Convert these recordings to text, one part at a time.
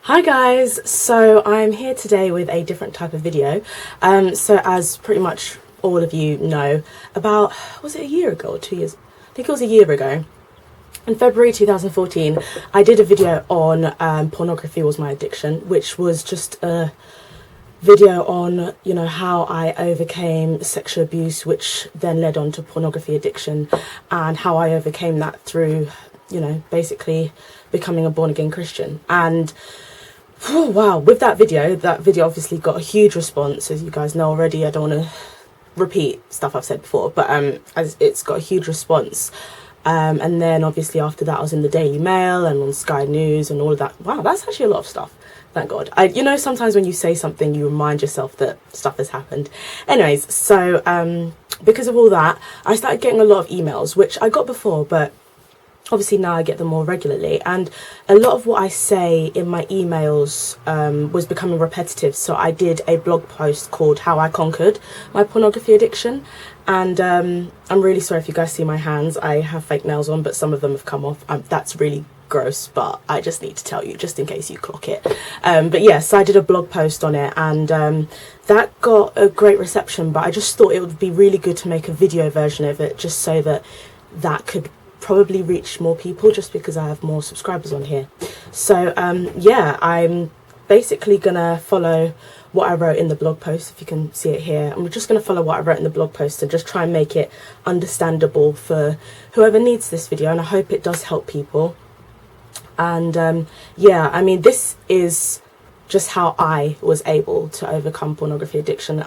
Hi guys, so I'm here today with a different type of video. So as pretty much all of you know, about, was it a year ago or 2 years? I think it was a year ago. In February 2014, I did a video on pornography was my addiction, which was just a video on, how I overcame sexual abuse, which then led on to pornography addiction, and how I overcame that through, basically becoming a born-again Christian. And oh, wow, with that video obviously got a huge response, as you guys know already. I don't want to repeat stuff I've said before, but as it's got a huge response. And then obviously after that I was in the Daily Mail and on Sky News and all of that. Wow, that's actually a lot of stuff. Thank God. Sometimes when you say something, you remind yourself that stuff has happened. Anyways, so because of all that, I started getting a lot of emails, which I got before, but obviously now I get them more regularly, and a lot of what I say in my emails was becoming repetitive. So I did a blog post called How I Conquered My Pornography Addiction, and I'm really sorry if you guys see my hands. I have fake nails on, but some of them have come off. That's really gross, but I just need to tell you just in case you clock it. But yes, I did a blog post on it, and that got a great reception, but I just thought it would be really good to make a video version of it, just so that could probably reach more people, just because I have more subscribers on here. So yeah, I'm basically gonna follow what I wrote in the blog post. If you can see it here, I'm just gonna follow what I wrote in the blog post and just try and make it understandable for whoever needs this video, and I hope it does help people. And yeah, I mean, this is just how I was able to overcome pornography addiction.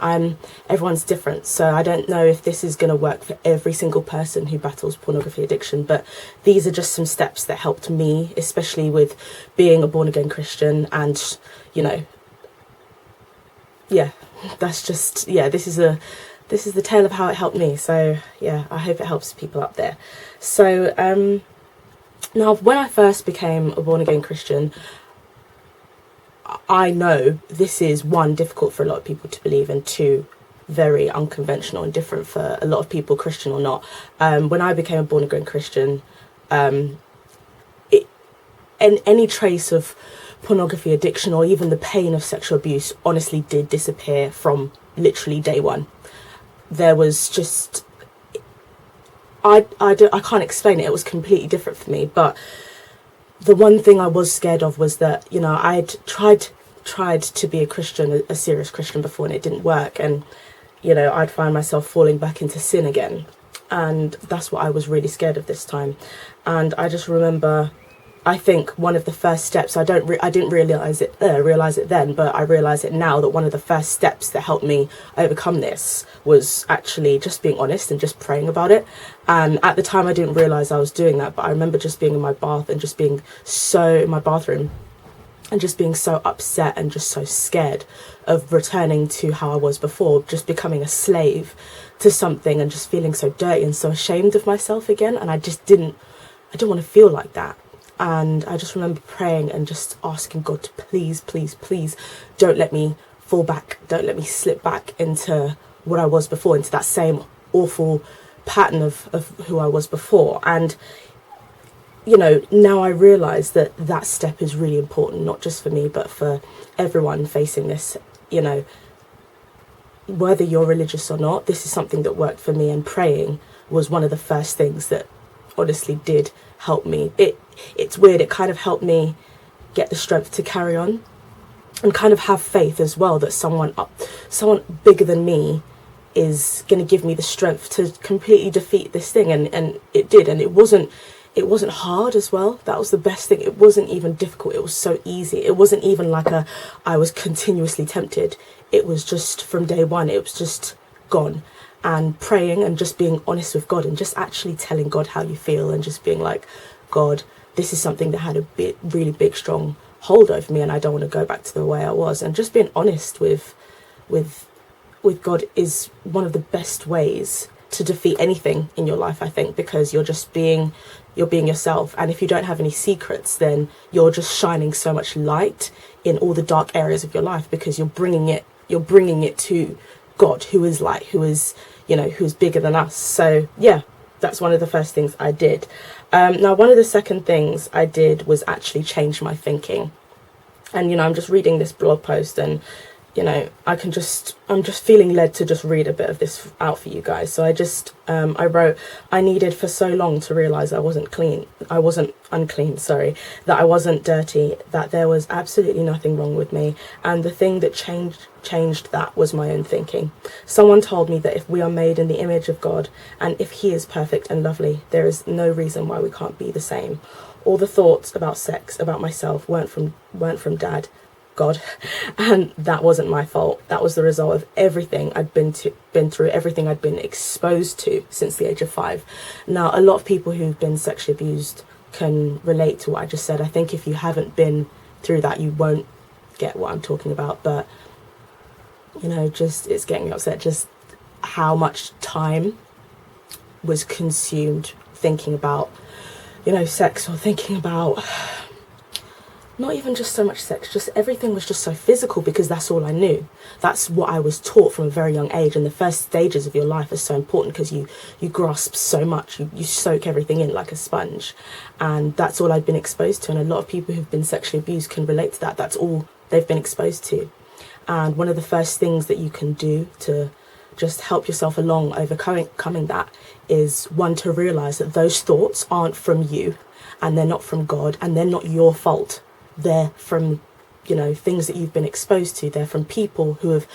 Everyone's different, so I don't know if this is going to work for every single person who battles pornography addiction, but these are just some steps that helped me, especially with being a born-again Christian. And yeah, that's just, yeah, this is the tale of how it helped me. So yeah, I hope it helps people out there. So now, when I first became a born-again Christian, I know this is, one, difficult for a lot of people to believe, and two, very unconventional and different for a lot of people, Christian or not. When I became a born-again Christian, any trace of pornography addiction or even the pain of sexual abuse honestly did disappear from literally day one. There was just, I can't explain it. It was completely different for me. But the one thing I was scared of was that, I'd tried to be a Christian, a serious Christian before, and it didn't work. And, I'd find myself falling back into sin again. And that's what I was really scared of this time. And I just remember, I think one of the first steps, I didn't realize it then, but I realize it now, that one of the first steps that helped me overcome this was actually just being honest and just praying about it. And at the time I didn't realize I was doing that, but I remember just being in my bath and just being in my bathroom and just being so upset and just so scared of returning to how I was before, just becoming a slave to something, and just feeling so dirty and so ashamed of myself again. And I didn't want to feel like that. And I just remember praying and just asking God to please, please, please don't let me fall back. Don't let me slip back into what I was before, into that same awful pattern of who I was before. And, now I realise that step is really important, not just for me, but for everyone facing this. Whether you're religious or not, this is something that worked for me. And praying was one of the first things that honestly did help me. It's weird, it kind of helped me get the strength to carry on and kind of have faith as well that someone bigger than me is going to give me the strength to completely defeat this thing. And it did. And it wasn't hard as well. That was the best thing. It wasn't even difficult. It was so easy. It wasn't even like I was continuously tempted. It was just from day one, it was just gone. And praying and just being honest with God and just actually telling God how you feel, and just being like, God, this is something that had a really big, strong hold over me, and I don't want to go back to the way I was. And just being honest with God is one of the best ways to defeat anything in your life, I think, because you're being yourself. And if you don't have any secrets, then you're just shining so much light in all the dark areas of your life, because you're bringing it to God, who is light, who is, who's bigger than us. So yeah, that's one of the first things I did. Now, one of the second things I did was actually change my thinking. And, you know, I'm just reading this blog post, and, you know, I'm just feeling led to just read a bit of this out for you guys. So I wrote, I needed for so long to realize I wasn't unclean, sorry, that I wasn't dirty, that there was absolutely nothing wrong with me. And the thing that changed that was my own thinking. Someone told me that if we are made in the image of God, and if he is perfect and lovely, there is no reason why we can't be the same. All the thoughts about sex, about myself, weren't from Dad, God, and that wasn't my fault. That was the result of everything I'd been through, everything I'd been exposed to since the age of 5. Now, a lot of people who've been sexually abused can relate to what I just said. I think if you haven't been through that, you won't get what I'm talking about. But, you know, it's getting me upset just how much time was consumed thinking about, you know, sex, or thinking about not even just so much sex, just everything was just so physical, because that's all I knew. That's what I was taught from a very young age. And the first stages of your life are so important, because you grasp so much, you soak everything in like a sponge. And that's all I'd been exposed to. And a lot of people who've been sexually abused can relate to that. That's all they've been exposed to. And one of the first things that you can do to just help yourself along overcoming that is, one, to realize that those thoughts aren't from you, and they're not from God, and they're not your fault. They're from, you know, things that you've been exposed to. They're from people who have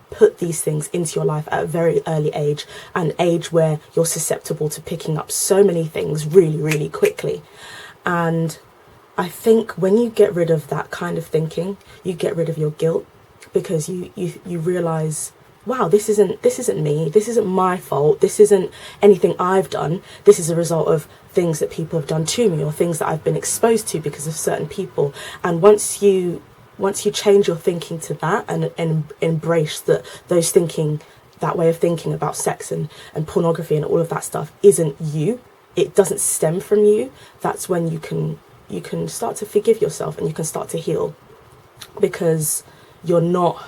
put these things into your life at a very early age, an age where you're susceptible to picking up so many things really, really quickly. And I think when you get rid of that kind of thinking, you get rid of your guilt, because you realize, wow, this isn't me, this isn't my fault, this isn't anything I've done, this is a result of things that people have done to me, or things that I've been exposed to because of certain people. And once you change your thinking to that, and embrace that that way of thinking about sex and pornography and all of that stuff isn't you, it doesn't stem from you, that's when you can start to forgive yourself, and you can start to heal, because you're not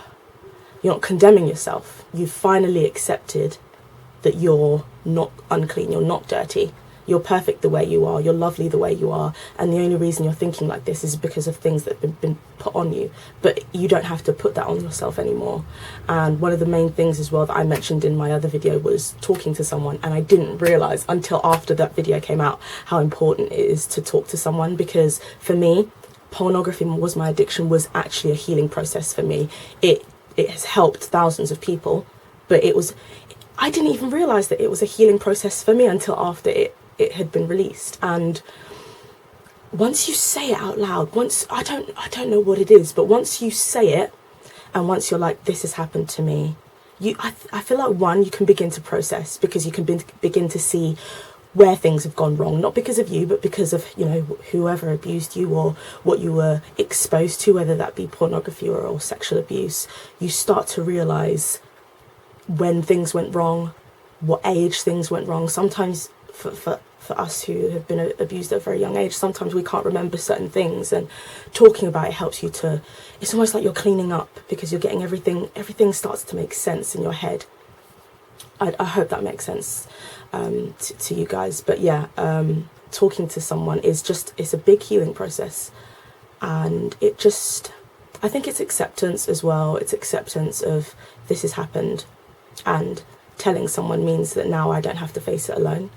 condemning yourself. You've finally accepted that you're not unclean, you're not dirty, you're perfect the way you are, you're lovely the way you are, and the only reason you're thinking like this is because of things that have been put on you. But you don't have to put that on yourself anymore. And one of the main things as well that I mentioned in my other video was talking to someone, and I didn't realize until after that video came out how important it is to talk to someone, because for me, pornography was my addiction, was actually a healing process for me. It has helped thousands of people, but I didn't even realize that it was a healing process for me until after it had been released. And once you say it out loud, I don't know what it is, but once you say it, and once you're like, this has happened to me, I feel like, one, you can begin to process, because you can begin to see where things have gone wrong, not because of you, but because of, you know, whoever abused you, or what you were exposed to, whether that be pornography or sexual abuse. You start to realize when things went wrong, what age things went wrong. Sometimes for us who have been abused at a very young age, sometimes we can't remember certain things, and talking about it helps you to, it's almost like you're cleaning up, because you're getting everything starts to make sense in your head. I hope that makes sense to you guys. But yeah, talking to someone it's a big healing process. And I think it's acceptance as well. It's acceptance of, this has happened, and telling someone means that now I don't have to face it alone.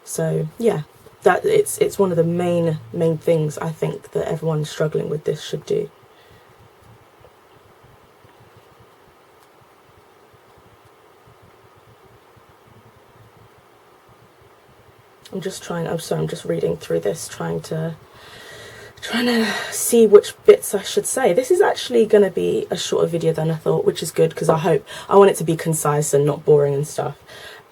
So yeah, that it's one of the main things I think that everyone struggling with this should do. I'm just reading through this, trying to see which bits I should say. This is actually going to be a shorter video than I thought, which is good, because I want it to be concise and not boring and stuff.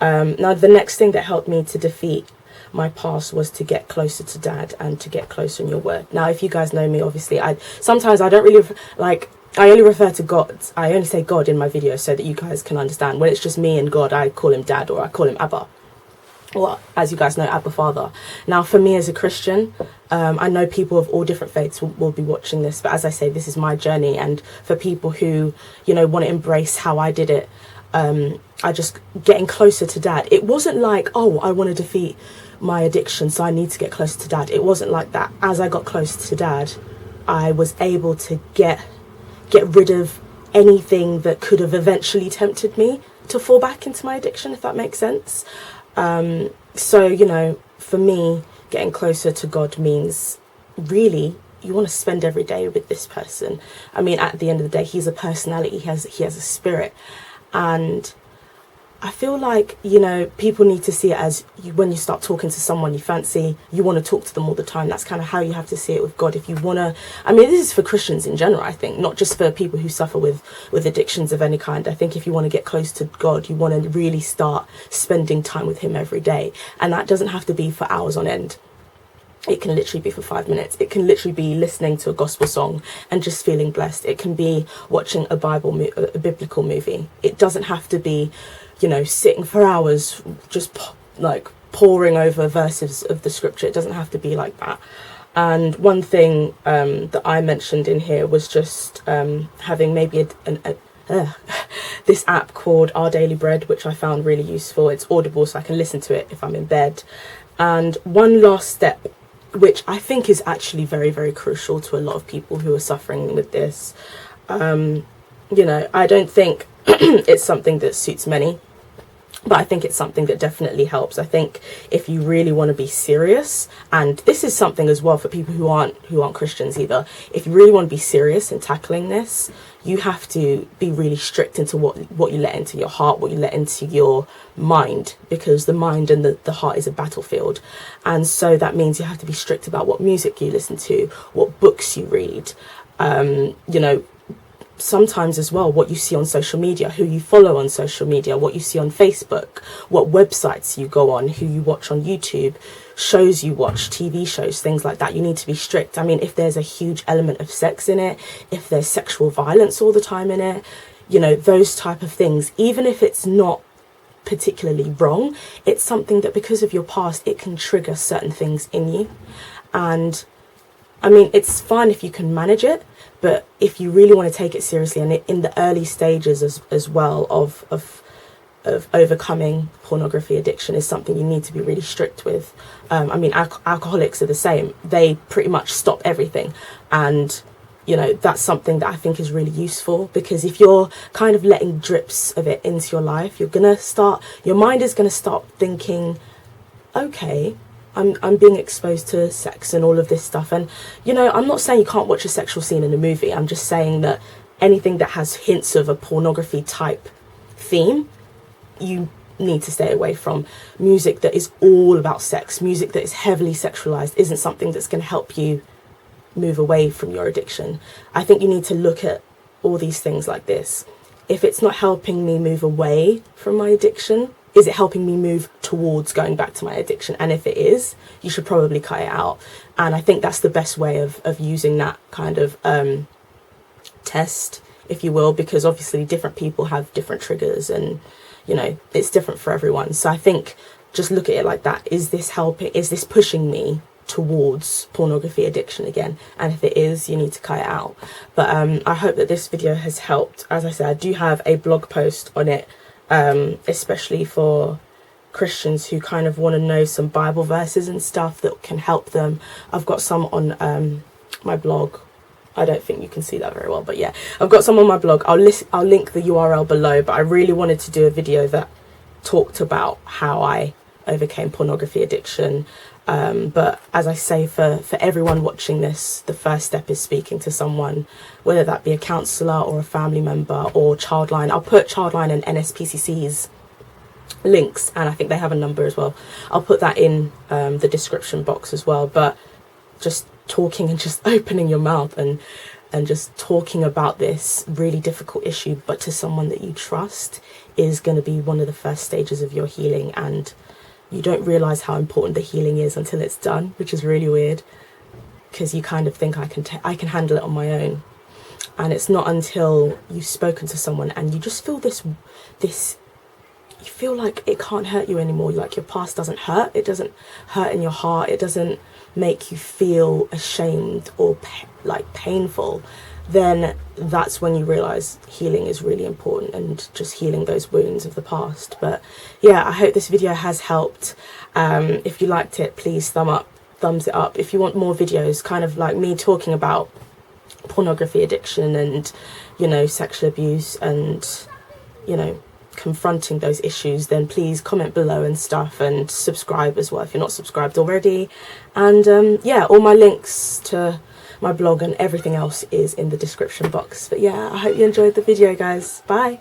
Now, the next thing that helped me to defeat my past was to get closer to Dad, and to get closer in your word. Now, if you guys know me, obviously, sometimes I don't really, I only refer to God. I only say God in my videos so that you guys can understand. When it's just me and God, I call him Dad, or I call him Abba. Well, as you guys know, Abba Father. Now, for me as a Christian, I know people of all different faiths will be watching this, but as I say, this is my journey. And for people who, you know, want to embrace how I did it, I just getting closer to Dad. It wasn't like, oh, I want to defeat my addiction, so I need to get closer to Dad. It wasn't like that. As I got closer to Dad, I was able to get rid of anything that could have eventually tempted me to fall back into my addiction, if that makes sense. So, you know, for me, getting closer to God means really you want to spend every day with this person. I mean, at the end of the day, he's a personality, he has a spirit. And I feel like, you know, people need to see it as when you start talking to someone you fancy, you want to talk to them all the time. That's kind of how you have to see it with God. If you want to, I mean, this is for Christians in general, I think, not just for people who suffer with addictions of any kind. I think if you want to get close to God, you want to really start spending time with him every day. And that doesn't have to be for hours on end. It can literally be for 5 minutes. It can literally be listening to a gospel song and just feeling blessed. It can be watching a biblical movie. It doesn't have to be, you know, sitting for hours just like poring over verses of the scripture. It doesn't have to be like that. And one thing that I mentioned in here was just having maybe this app called Our Daily Bread, which I found really useful. It's Audible, so I can listen to it if I'm in bed. And one last step, which I think is actually very, very crucial to a lot of people who are suffering with this. You know, I don't think it's something that suits many, but I think it's something that definitely helps. I think if you really want to be serious, and this is something as well for people who aren't Christians either, if you really want to be serious in tackling this, you have to be really strict into what you let into your heart, what you let into your mind, because the mind and the heart is a battlefield. And so that means you have to be strict about what music you listen to, what books you read, you know, sometimes as well what you see on social media, who you follow on social media, what you see on Facebook, what websites you go on, who you watch on YouTube, shows you watch, TV shows, things like that. You need to be strict. I mean, if there's a huge element of sex in it, if there's sexual violence all the time in it, you know, those type of things, even if it's not particularly wrong, it's something that because of your past, it can trigger certain things in you. And I mean, it's fine if you can manage it, but if you really want to take it seriously, and in the early stages as well of overcoming pornography addiction, is something you need to be really strict with. I mean, alcoholics are the same. They pretty much stop everything. And, you know, that's something that I think is really useful, because if you're kind of letting drips of it into your life, your mind is going to start thinking, okay, I'm being exposed to sex and all of this stuff. And, you know, I'm not saying you can't watch a sexual scene in a movie. I'm just saying that anything that has hints of a pornography type theme, you need to stay away from. Music that is all about sex, music that is heavily sexualized, isn't something that's going to help you move away from your addiction. I think you need to look at all these things like this. If it's not helping me move away from my addiction, is it helping me move towards going back to my addiction? And if it is, you should probably cut it out. And I think that's the best way of using that kind of test, if you will, because obviously different people have different triggers, and, you know, it's different for everyone. So I think just look at it like that. Is this helping? Is this pushing me towards pornography addiction again? And if it is, you need to cut it out. But I hope that this video has helped. As I said, I do have a blog post on it, especially for Christians who kind of want to know some Bible verses and stuff that can help them. I've got some on my blog. I don't think you can see that very well, but yeah, I've got some on my blog. I'll link the URL below, but I really wanted to do a video that talked about how I overcame pornography addiction. But as I say, for everyone watching this, the first step is speaking to someone, whether that be a counsellor or a family member or Childline. I'll put Childline and NSPCC's links, and I think they have a number as well. I'll put that in the description box as well. But just talking and just opening your mouth and just talking about this really difficult issue, but to someone that you trust, is going to be one of the first stages of your healing. And you don't realize how important the healing is until it's done, which is really weird, because you kind of think I can handle it on my own. And it's not until you've spoken to someone and you just feel this you feel like it can't hurt you anymore. Like your past doesn't hurt. It doesn't hurt in your heart. It doesn't make you feel ashamed or painful. Then that's when you realize healing is really important, and just healing those wounds of the past. But yeah, I hope this video has helped. If you liked it, please thumbs it up. If you want more videos kind of like me talking about pornography addiction and, you know, sexual abuse and, you know, confronting those issues, then please comment below and stuff, and subscribe as well if you're not subscribed already. And yeah, all my links to my blog and everything else is in the description box. But yeah, I hope you enjoyed the video, guys. Bye.